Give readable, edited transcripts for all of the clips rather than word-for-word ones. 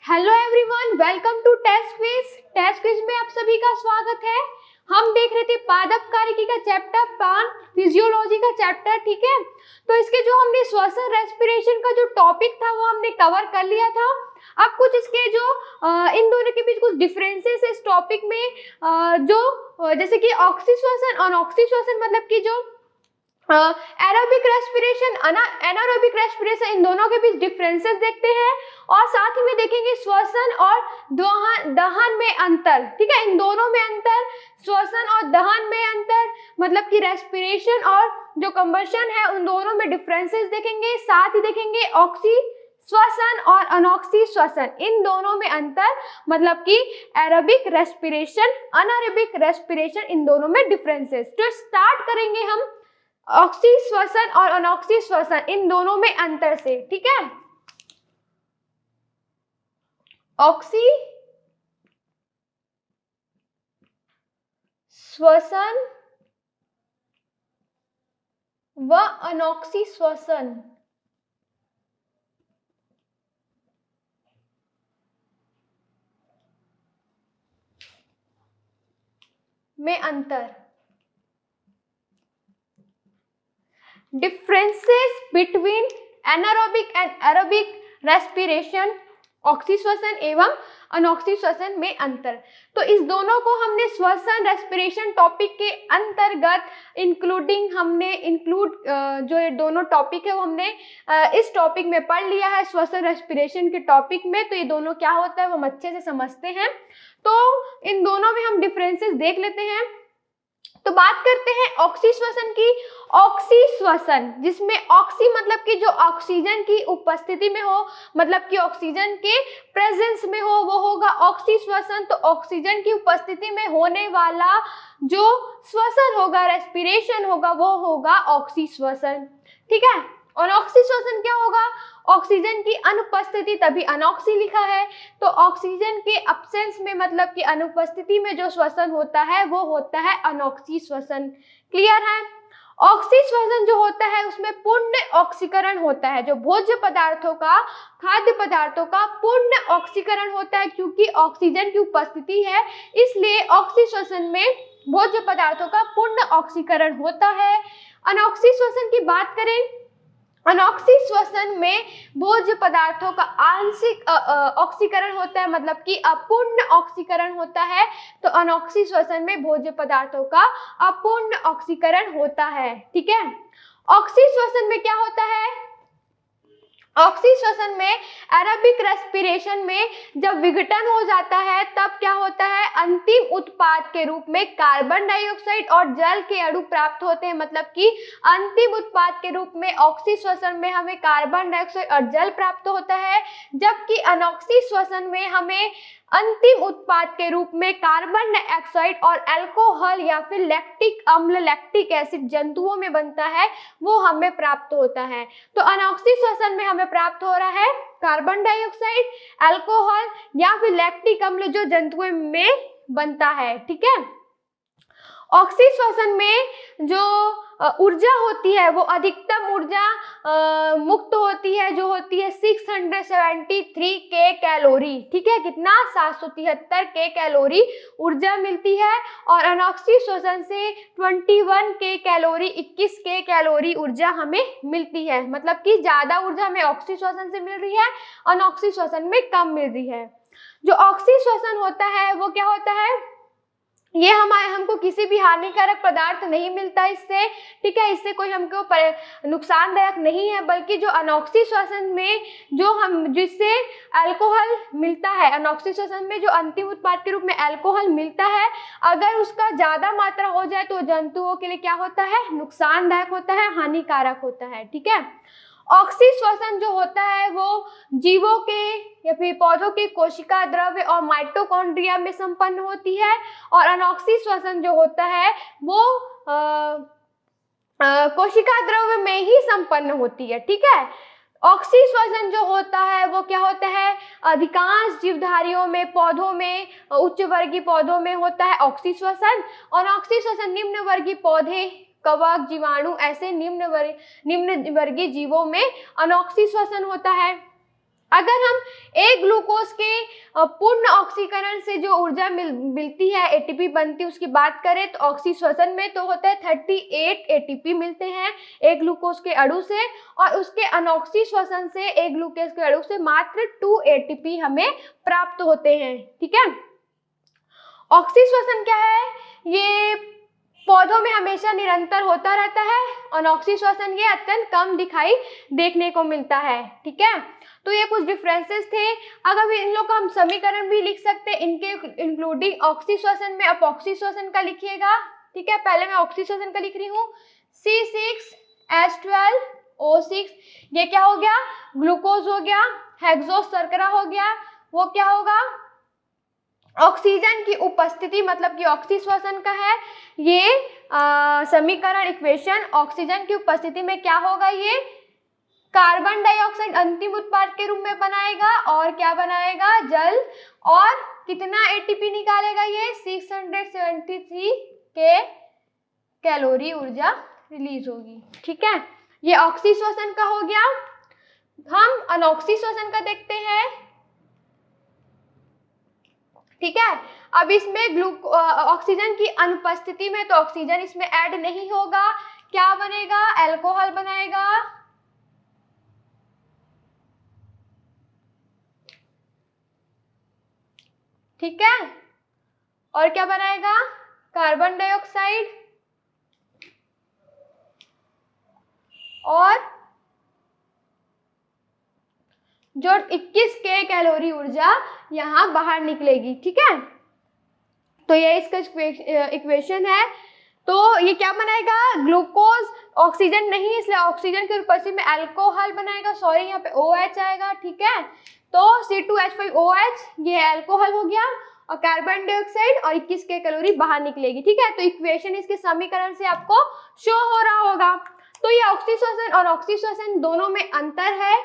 Hello everyone, welcome to test quiz. Test quiz में आप सभी का स्वागत है। हम देख रहे थे पादपकारिकी का चैप्टर पान फिजियोलॉजी का चैप्टर, ठीक है। तो इसके जो हमने श्वसन रेस्पिरेशन का जो टॉपिक था वो हमने कवर कर लिया था। अब कुछ इसके जो इन दोनों के बीच कुछ डिफरेंसेस इस टॉपिक में जैसे कि ऑक्सीश्वसन अनऑक्सीश्वसन, मतलब कि जो एरोबिक रेस्पिरेशन एनारोबिक रेस्पिरेशन, इन दोनों के बीच डिफरेंसेस देखते हैं और साथ ही में देखेंगे श्वसन और दहन में अंतर, ठीक है। इन दोनों में अंतर, श्वसन और दहन में अंतर, मतलब कि रेस्पिरेशन और जो कंबशन है उन दोनों में डिफरेंसेस देखेंगे। साथ ही देखेंगे ऑक्सी श्वसन और अनऑक्सी श्वसन, इन दोनों में अंतर, मतलब कि एरोबिक रेस्पिरेशन अनारोबिक रेस्पिरेशन, इन दोनों में डिफरेंसेस। तो स्टार्ट करेंगे हम ऑक्सी श्वसन और अनऑक्सी श्वसन, इन दोनों में अंतर से, ठीक है। ऑक्सी श्वसन व अनऑक्सी श्वसन में अंतर। Differences between anaerobic and aerobic respiration, ऑक्सीश्वसन एवं अनऑक्सीश्वसन में अंतर। तो इस दोनों को हमने श्वसन रेस्पिरेशन टॉपिक के अंतर्गत इंक्लूड जो ये दोनों टॉपिक है वो हमने इस टॉपिक में पढ़ लिया है, श्वसन रेस्पिरेशन के टॉपिक में। तो ये दोनों क्या होता है वो हम अच्छे से समझते हैं। तो इन दोनों में हम डिफरेंसेस देख लेते हैं। तो बात करते हैं ऑक्सीश्वसन की। ऑक्सीश्वसन जिसमें ऑक्सी मतलब कि जो ऑक्सीजन की उपस्थिति में हो, मतलब कि ऑक्सीजन के प्रेजेंस में हो, वो होगा ऑक्सीश्वसन। तो ऑक्सीजन की उपस्थिति में होने वाला जो श्वसन होगा, रेस्पिरेशन होगा, वो होगा ऑक्सीश्वसन, ठीक है। अनऑक्सीश्वसन क्या होगा? ऑक्सीजन की अनुपस्थिति, तभी अनऑक्सी लिखा है। तो ऑक्सीजन के अब्सेंस में, मतलब कि अनुपस्थिति में जो श्वसन होता है वो होता है अनऑक्सी श्वसन। क्लियर है? ऑक्सीश्वसन जो होता है उसमें पूर्ण ऑक्सीकरण होता है। जो भोज्य पदार्थों का, खाद्य पदार्थों का पूर्ण ऑक्सीकरण होता है, क्योंकि ऑक्सीजन की उपस्थिति है, इसलिए ऑक्सीश्वसन में भोज्य पदार्थों का पूर्ण ऑक्सीकरण होता है। अनऑक्सी श्वसन की बात करें, अनऑक्सी श्वसन में भोज्य पदार्थों का आंशिक ऑक्सीकरण होता है, मतलब कि अपूर्ण ऑक्सीकरण होता है। तो अनऑक्सी श्वसन में भोज्य पदार्थों का अपूर्ण ऑक्सीकरण होता है, ठीक है। ऑक्सी श्वसन में क्या होता है? ऑक्सीश्वसन में एरोबिक रेस्पिरेशन में जब विघटन हो जाता है तब क्या होता है? अंतिम उत्पाद के रूप में कार्बन डाइऑक्साइड और जल के अणु प्राप्त होते हैं। मतलब कि अंतिम उत्पाद के रूप में ऑक्सीश्वसन में हमें कार्बन डाइऑक्साइड और जल प्राप्त होता है, जबकि अनऑक्सी श्वसन में हमें अंतिम उत्पाद के रूप में कार्बन डाइऑक्साइड और अल्कोहल या फिर लैक्टिक अम्ल, लैक्टिक एसिड जंतुओं में बनता है, वो हमें प्राप्त होता है। तो अनऑक्सी श्वसन में हमें प्राप्त हो रहा है कार्बन डाइऑक्साइड, अल्कोहल या फिर लैक्टिक अम्ल जो जंतुओं में बनता है, ठीक है। ऑक्सी श्वसन में जो ऊर्जा होती है वो अधिकतम ऊर्जा मुक्त होती है, जो होती है 673 के कैलोरी, ठीक है। कितना? 773 के कैलोरी ऊर्जा मिलती है। और अनऑक्सी श्वसन से 21 के कैलोरी, 21 के कैलोरी ऊर्जा हमें मिलती है। मतलब कि ज्यादा ऊर्जा हमें ऑक्सी श्वसन से मिल रही है, अनऑक्सी श्वसन में कम मिल रही है। जो ऑक्सी श्वसन होता है वो क्या होता है? ये हमको किसी भी हानिकारक पदार्थ नहीं मिलता इससे, ठीक है। इससे कोई हमको नुकसानदायक नहीं है, बल्कि जो अनऑक्सी श्वसन में जिससे अल्कोहल मिलता है, अनऑक्सी श्वसन में जो अंतिम उत्पाद के रूप में अल्कोहल मिलता है, अगर उसका ज्यादा मात्रा हो जाए तो जंतुओं के लिए क्या होता है? नुकसानदायक होता है, हानिकारक होता है, ठीक है। ऑक्सी श्वसन जो होता है वो जीवों के या फिर पौधों के कोशिका द्रव्य और माइटोकॉन्ड्रिया में संपन्न होती है। और अनऑक्सी श्वसन जो होता है वो कोशिका द्रव्य में ही संपन्न होती है, ठीक है। ऑक्सी श्वसन जो होता है वो क्या होता है? अधिकांश जीवधारियों में, पौधों में, उच्च वर्गीय पौधों में होता है ऑक्सी श्वसन। और ऑक्सी श्वसन निम्न वर्गीय पौधे, कवक, जीवाणु, ऐसे निम्न वर्गीय जीवों में अनऑक्सी श्वसन होता है। अगर हम एक ग्लूकोज के पूर्ण ऑक्सीकरण से जो ऊर्जा मिलती है, एटीपी बनती है, उसकी बात करें तो ऑक्सीश्वसन में तो होता है 38 एटीपी मिलते हैं एक ग्लूकोज के अणु से, और उसके अनऑक्सीश्वसन से एक ग्लूकोज के अणु से मात्र 2 एटीपी हमें प्राप्त होते हैं। ठीक है, ऑक्सीश्वसन क्या है, ये पौधों में हमेशा निरंतर होता रहता है, अनऑक्सीश्वसन ये अत्यंत कम दिखाई देखने को मिलता है। ठीक है, तो ये कुछ डिफरेंसेस थे। अगर इन लोग का हम समीकरण भी लिख सकते हैं इनके इंक्लूडिंग ऑक्सीश्वसन में अपॉक्सीश्वसन का लिखिएगा। ठीक है, पहले मैं ऑक्सीश्वसन का लिख रही हूँ, C6H12O6, ये क्या हो गया, ग्लूकोज हो गया, हेक्सोस शर्करा हो गया, वो क्या होगा, ऑक्सीजन की उपस्थिति, मतलब कि ऑक्सीश्वसन का है ये समीकरण इक्वेशन, ऑक्सीजन की उपस्थिति में क्या होगा, ये कार्बन डाइऑक्साइड अंतिम उत्पाद के रूप में बनाएगा और क्या बनाएगा, जल, और कितना एटीपी निकालेगा, ये 673 के कैलोरी ऊर्जा रिलीज होगी। ठीक है, ये ऑक्सीश्वसन का हो गया। हम अनऑक्सीश्वसन का देखते हैं। ठीक है, अब इसमें ऑक्सीजन की अनुपस्थिति में तो ऑक्सीजन इसमें ऐड नहीं होगा, क्या बनेगा, अल्कोहल बनाएगा। ठीक है, और क्या बनाएगा, कार्बन डाइऑक्साइड, और जो 21 के कैलोरी ऊर्जा यहाँ बाहर निकलेगी। ठीक है, तो ये इसका इक्वेशन है। तो ये क्या बनाएगा, ग्लूकोज, ऑक्सीजन नहीं इसलिए ऑक्सीजन के उपस्थिति में अल्कोहल बनाएगा, सॉरी यहाँ पे OH आएगा। ठीक है, तो C2H5OH ये अल्कोहल हो गया, और कार्बन डाइऑक्साइड और 21 के कैलोरी बाहर निकलेगी। ठीक है, तो इक्वेशन इसके समीकरण से आपको शो हो रहा होगा। तो ये ऑक्सीश्वसन और ऑक्सीश्वसन दोनों में अंतर है।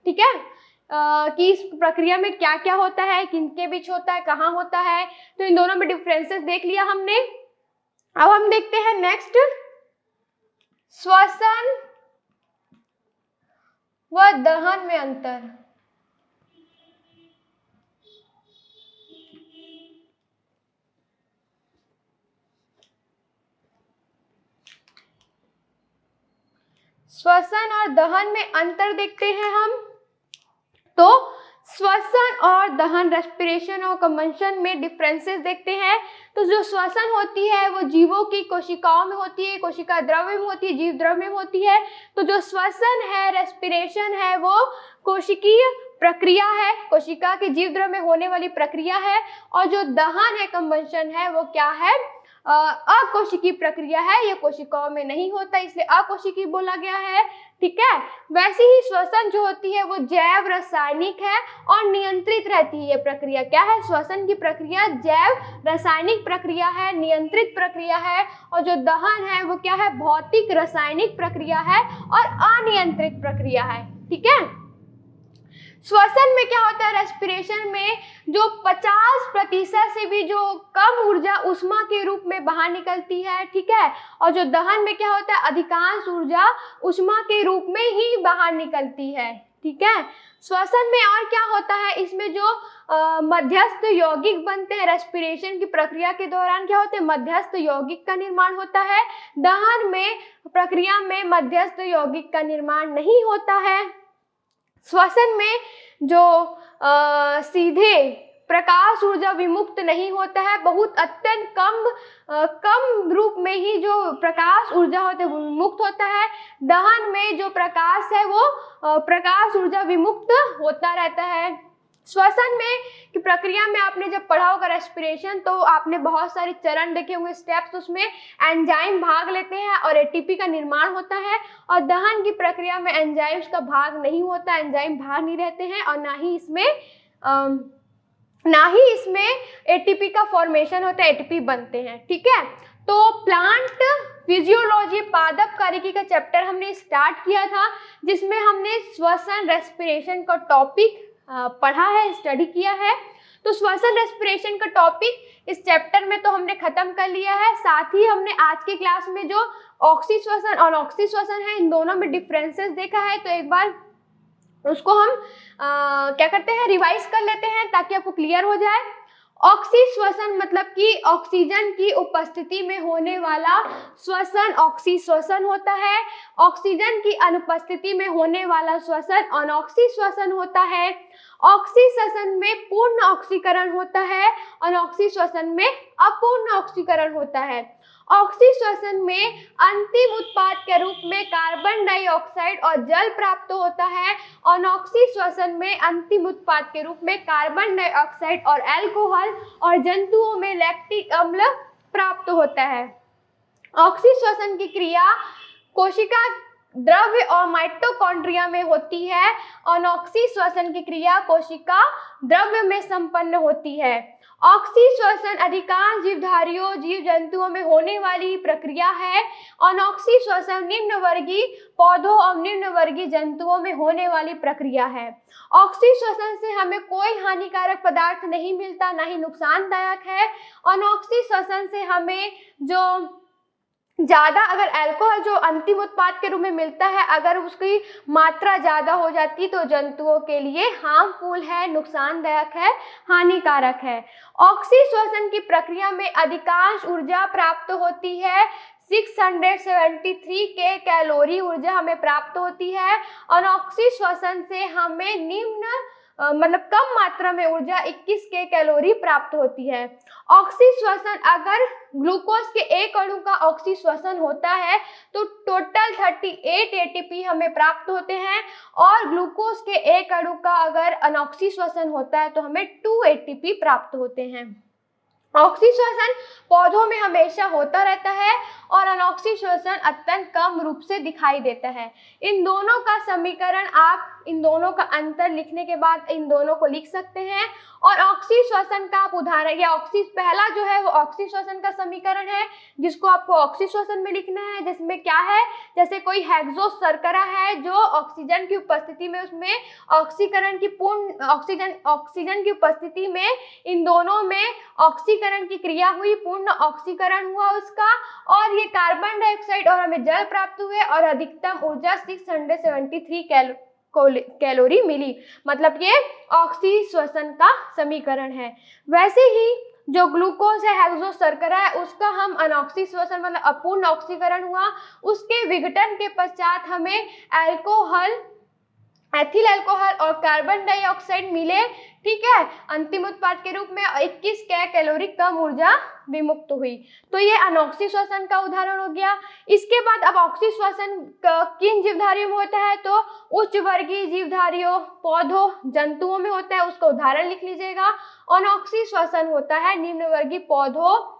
ठीक है, कि इस प्रक्रिया में क्या क्या होता है, किनके बीच होता है, कहाँ होता है, तो इन दोनों में डिफरेंसेस देख लिया हमने। अब हम देखते हैं नेक्स्ट, श्वसन व दहन में अंतर। श्वसन और दहन में अंतर देखते हैं हम। तो श्वसन और दहन, रेस्पिरेशन और कंबशन में डिफरेंसेस देखते हैं। तो जो श्वसन होती है वो जीवों की कोशिकाओं में होती है, कोशिका द्रव्य में होती है, जीव द्रव्य में होती है। तो जो श्वसन है, रेस्पिरेशन है, वो कोशिकीय प्रक्रिया है, कोशिका के जीव द्रव्य में होने वाली प्रक्रिया है। और जो दहन है, कंबशन है, वो क्या है, अकोशिकीय प्रक्रिया है, ये कोशिकाओं में नहीं होता, इसलिए अकोशिकीय बोला गया है। ठीक है, वैसे ही श्वसन जो होती है वो जैव रासायनिक है और नियंत्रित रहती है। ये प्रक्रिया क्या है, श्वसन की प्रक्रिया जैव रासायनिक प्रक्रिया है, नियंत्रित प्रक्रिया है। और जो दहन है वो क्या है, भौतिक रासायनिक प्रक्रिया है और अनियंत्रित प्रक्रिया है। ठीक है, श्वसन में क्या होता है, रेस्पिरेशन में जो 50% से भी जो कम ऊर्जा उष्मा के रूप में बाहर निकलती है। ठीक है, और जो दहन में क्या होता है, अधिकांश ऊर्जा उष्मा के रूप में ही बाहर निकलती है। ठीक है, श्वसन में और क्या होता है, इसमें जो मध्यस्थ यौगिक बनते हैं, रेस्पिरेशन की प्रक्रिया के दौरान क्या होते हैं, मध्यस्थ यौगिक का निर्माण होता है। दहन में प्रक्रिया में मध्यस्थ यौगिक का निर्माण नहीं होता है। श्वसन में जो सीधे प्रकाश ऊर्जा विमुक्त नहीं होता है, बहुत अत्यंत कम रूप में ही जो प्रकाश ऊर्जा होता है वो विमुक्त होता है। दहन में जो प्रकाश है वो प्रकाश ऊर्जा विमुक्त होता रहता है। श्वसन में की प्रक्रिया में आपने जब पढ़ा होगा रेस्पिरेशन, तो आपने बहुत सारे चरण देखे होंगे, स्टेप्स, उसमें एंजाइम भाग लेते हैं और एटीपी का निर्माण होता है। और दहन की प्रक्रिया में एंजाइम्स का भाग नहीं होता, एंजाइम भाग नहीं रहते हैं, और ना ही इसमें एटीपी का फॉर्मेशन होता है, एटीपी बनते हैं। ठीक है, तो प्लांट फिजियोलॉजी पादप कार्यकी का चैप्टर हमने स्टार्ट किया था, जिसमें हमने श्वसन रेस्पिरेशन का टॉपिक पढ़ा है, स्टडी किया है। तो श्वसन रेस्पिरेशन का टॉपिक इस चैप्टर में तो हमने खत्म कर लिया है। साथ ही हमने आज के क्लास में जो ऑक्सीश्वसन और ऑक्सीश्वसन है, इन दोनों में डिफरेंसेस देखा है। तो एक बार उसको हम क्या करते हैं, रिवाइज कर लेते हैं ताकि आपको क्लियर हो जाए। ऑक्सीश्वसन मतलब कि ऑक्सीजन की उपस्थिति में होने वाला श्वसन ऑक्सीश्वसन होता है। ऑक्सीजन की अनुपस्थिति में होने वाला श्वसन अनऑक्सीश्वसन होता है। ऑक्सीश्वसन में पूर्ण ऑक्सीकरण होता है, अनऑक्सीश्वसन में अपूर्ण ऑक्सीकरण होता है। ऑक्सीश्वसन में अंतिम उत्पाद के रूप में कार्बन डाइऑक्साइड और जल प्राप्त होता है। अनऑक्सीश्वसन में अंतिम उत्पाद के रूप में कार्बन डाइऑक्साइड और अल्कोहल और जंतुओं में लैक्टिक अम्ल प्राप्त होता है। ऑक्सीश्वसन की क्रिया कोशिका द्रव्य और माइटोकॉन्ड्रिया में होती है। अनऑक्सीश्वसन की क्रिया कोशिका द्रव्य में संपन्न होती है। ऑक्सीश्वसन अधिकांश जीवधारियों जीव जंतुओं में होने वाली प्रक्रिया है। अनऑक्सीश्वसन निम्नवर्गीय पौधों और निम्नवर्गीय जंतुओं में होने वाली प्रक्रिया है। ऑक्सीश्वसन से हमें कोई हानिकारक पदार्थ नहीं मिलता, ना ही नुकसानदायक है। अनऑक्सीश्वसन से हमें जो ज़्यादा अगर अल्कोहल जो अंतिम उत्पाद के रूप में मिलता है, अगर उसकी मात्रा ज़्यादा हो जाती तो जंतुओं के लिए हार्मफुल है, नुकसानदायक है, हानिकारक है। ऑक्सीश्वसन की प्रक्रिया में अधिकांश ऊर्जा प्राप्त होती है। 673 के कैलोरी ऊर्जा हमें प्राप्त होती है। अनऑक्सीश्वसन से हमें निम्न मतलब कम मात्रा में ऊर्जा 21 के कैलोरी प्राप्त होती है। ऑक्सीश्वसन अगर ग्लूकोज के एक अणु का ऑक्सीश्वसन होता है तो टोटल 38 एटीपी हमें प्राप्त होते हैं, और ग्लूकोज के एक अणु का अगर अनऑक्सीश्वसन होता है तो हमें 2 एटीपी प्राप्त होते हैं। ऑक्सीश्वसन पौधों में हमेशा होता रहता है और अनऑक्सीश्वसन अत्यंत कम रूप से दिखाई देता है। इन दोनों का समीकरण आप इन दोनों का अंतर लिखने के बाद इन दोनों को लिख सकते हैं। और ऑक्सीश्वसन का आप उदाहरण या पहला जो है वो ऑक्सीश्वसन का समीकरण है जिसको आपको ऑक्सीश्वसन में लिखना है, जिसमें क्या है, जैसे कोई हेक्सो शर्करा है जो ऑक्सीजन की उपस्थिति में उसमें ऑक्सीकरण की पूर्ण ऑक्सीजन की उपस्थिति में इन दोनों में ऑक्सीकरण की क्रिया हुई, पूर्ण ऑक्सीकरण हुआ उसका, और ये कार्बन डाइऑक्साइड और हमें जल प्राप्त हुए और अधिकतम ऊर्जा 673 कैलोरी मिली। मतलब ये ऑक्सीश्वसन का समीकरण है। वैसे ही जो ग्लूकोज है, हेक्सो शर्करा है, उसका हम अनऑक्सीश्वसन मतलब अपूर्ण ऑक्सीकरण हुआ, उसके विघटन के पश्चात हमें अल्कोहल, एथिल अल्कोहल और कार्बन डाइऑक्साइड मिले, ठीक है, अंतिम उत्पाद के रूप में 21 कैलोरी कम ऊर्जा विमुक्त हुई। तो ये अनऑक्सीश्वसन का उदाहरण हो गया। इसके बाद अब ऑक्सीश्वसन किन जीवधारियों में होता है, तो उच्च वर्गीय जीवधारियों, पौधों, जंतुओं में होता है, उसका उदाहरण लिख लीजिएगा। अनऑक्सीश्वसन होता है निम्न वर्गीय पौधों,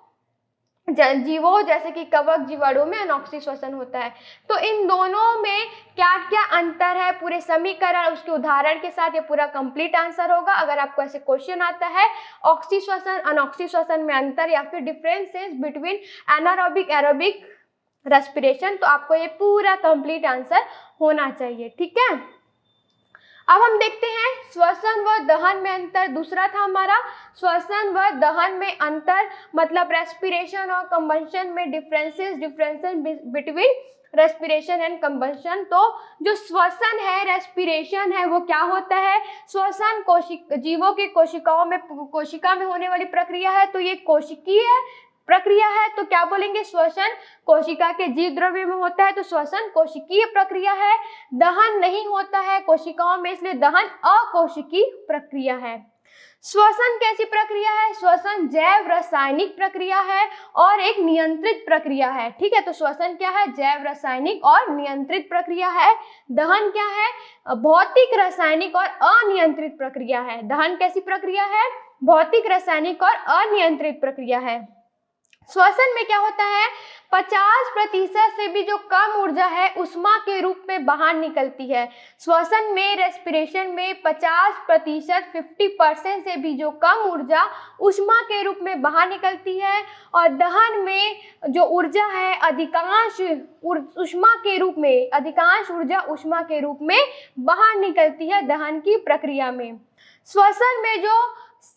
जीवों जैसे कि कवक, जीवाणु में अनऑक्सीश्वसन होता है। तो इन दोनों में क्या क्या अंतर है, पूरे समीकरण उसके उदाहरण के साथ ये पूरा कंप्लीट आंसर होगा। अगर आपको ऐसे क्वेश्चन आता है ऑक्सीश्वसन अनऑक्सीश्वसन में अंतर या फिर differences between anaerobic aerobic respiration, तो आपको ये पूरा कंप्लीट आंसर होना चाहिए, ठीक है। अब हम देखते हैं श्वसन व दहन में अंतर। दूसरा था हमारा श्वसन व दहन में अंतर, मतलब रेस्पिरेशन और कंबंशन में differences between respiration and combustion. तो जो श्वसन है, रेस्पिरेशन है, वो क्या होता है, श्वसन जीवों की कोशिका में होने वाली प्रक्रिया है, तो ये कोशिकीय प्रक्रिया है। तो क्या बोलेंगे, श्वसन कोशिका के जीव द्रव्य में होता है तो श्वसन कोशिकीय प्रक्रिया है। दहन नहीं होता है कोशिकाओं में, इसलिए दहन अकोशिकीय प्रक्रिया है। श्वसन कैसी प्रक्रिया है, श्वसन जैव रासायनिक प्रक्रिया है और एक नियंत्रित प्रक्रिया है, ठीक है। तो श्वसन क्या है, जैव रासायनिक और नियंत्रित प्रक्रिया है। दहन क्या है, भौतिक रासायनिक और अनियंत्रित प्रक्रिया है। दहन कैसी प्रक्रिया है, भौतिक रासायनिक और अनियंत्रित प्रक्रिया है। श्वसन में क्या होता है, 50% से भी जो कम ऊर्जा है उष्मा के रूप में बाहर निकलती है। श्वसन में, रेस्पिरेशन में 50% 50% से भी जो कम ऊर्जा उष्मा के रूप में बाहर निकलती है। और दहन में जो ऊर्जा है अधिकांश ऊष्मा के रूप में, अधिकांश ऊर्जा उष्मा के रूप में बाहर निकलती है दहन की प्रक्रिया में। श्वसन में जो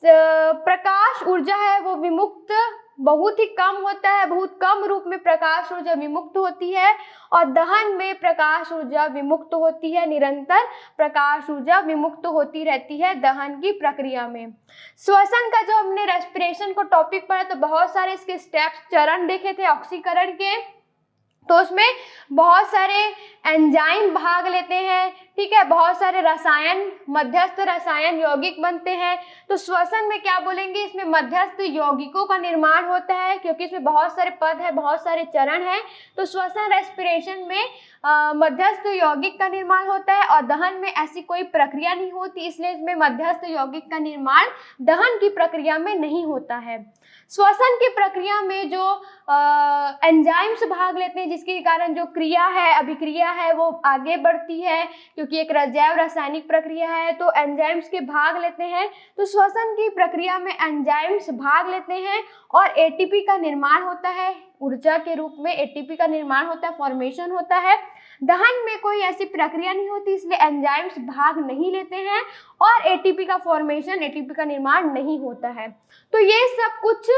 प्रकाश ऊर्जा है वो विमुक्त बहुत ही कम होता है, बहुत कम रूप में प्रकाश ऊर्जा विमुक्त होती है, और दहन में प्रकाश ऊर्जा विमुक्त होती है, निरंतर प्रकाश ऊर्जा विमुक्त होती रहती है दहन की प्रक्रिया में। श्वसन का जो हमने रेस्पिरेशन को टॉपिक पढ़ा तो बहुत सारे इसके स्टेप्स, चरण देखे थे ऑक्सीकरण के, तो उसमें बहुत सारे एंजाइम भाग लेते हैं, ठीक है, बहुत सारे रसायन, मध्यस्थ रसायन यौगिक बनते हैं। तो श्वसन में क्या बोलेंगे, इसमें मध्यस्थ यौगिकों का निर्माण होता है, क्योंकि इसमें बहुत सारे पद है, बहुत सारे चरण हैं। तो श्वसन रेस्पिरेशन में मध्यस्थ यौगिक का निर्माण होता है, और दहन में ऐसी कोई प्रक्रिया नहीं होती, इसलिए इसमें मध्यस्थ यौगिक का निर्माण दहन की प्रक्रिया में नहीं होता है। श्वसन की प्रक्रिया में जो एंजाइम्स भाग लेते हैं, जिसके कारण जो क्रिया है, अभिक्रिया है, वो आगे बढ़ती है, क्योंकि एक जैव रासायनिक प्रक्रिया है, तो एंजाइम्स के भाग लेते हैं। तो श्वसन की प्रक्रिया में एंजाइम्स भाग लेते हैं और एटीपी का निर्माण होता है, ऊर्जा के रूप में एटीपी का निर्माण होता है, फॉर्मेशन होता है। दहन में कोई ऐसी प्रक्रिया नहीं होती, इसलिए एंजाइम्स भाग नहीं लेते हैं और एटीपी का फॉर्मेशन, एटीपी का निर्माण नहीं होता है। तो ये सब कुछ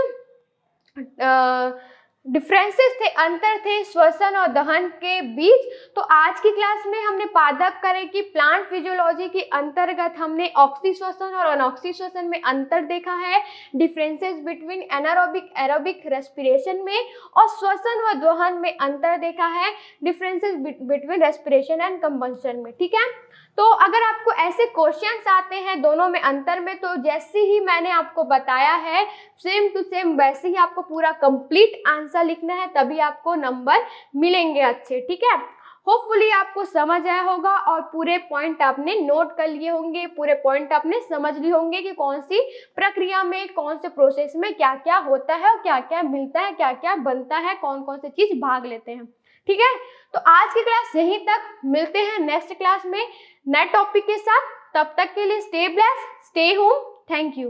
डिफरेंसेस थे, अंतर थे श्वसन और दहन के बीच। तो आज की क्लास में हमने पादप करें कि प्लांट फिजियोलॉजी के अंतर्गत हमने ऑक्सी श्वसन और अनऑक्सी श्वसन में अंतर देखा है, differences between anaerobic aerobic respiration में, और श्वसन व दहन में अंतर देखा है, differences between respiration and combustion में, ठीक है। तो अगर आपको ऐसे क्वेश्चंस आते हैं दोनों में अंतर में, तो जैसे ही मैंने आपको बताया है सेम टू सेम वैसे ही आपको पूरा कंप्लीट आंसर लिखना है, तभी आपको नंबर मिलेंगे अच्छे, ठीक है। होपफुली आपको समझ आया होगा और पूरे पॉइंट आपने नोट कर लिए होंगे, पूरे पॉइंट आपने समझ लिए होंगे कि कौन सी प्रक्रिया में, कौन से प्रोसेस में क्या क्या होता है और क्या क्या मिलता है, क्या क्या बनता है, कौन कौन से चीज भाग लेते हैं, ठीक है। तो आज की क्लास यहीं तक, मिलते हैं नेक्स्ट क्लास में नए टॉपिक के साथ। तब तक के लिए stay blessed, stay home, thank you.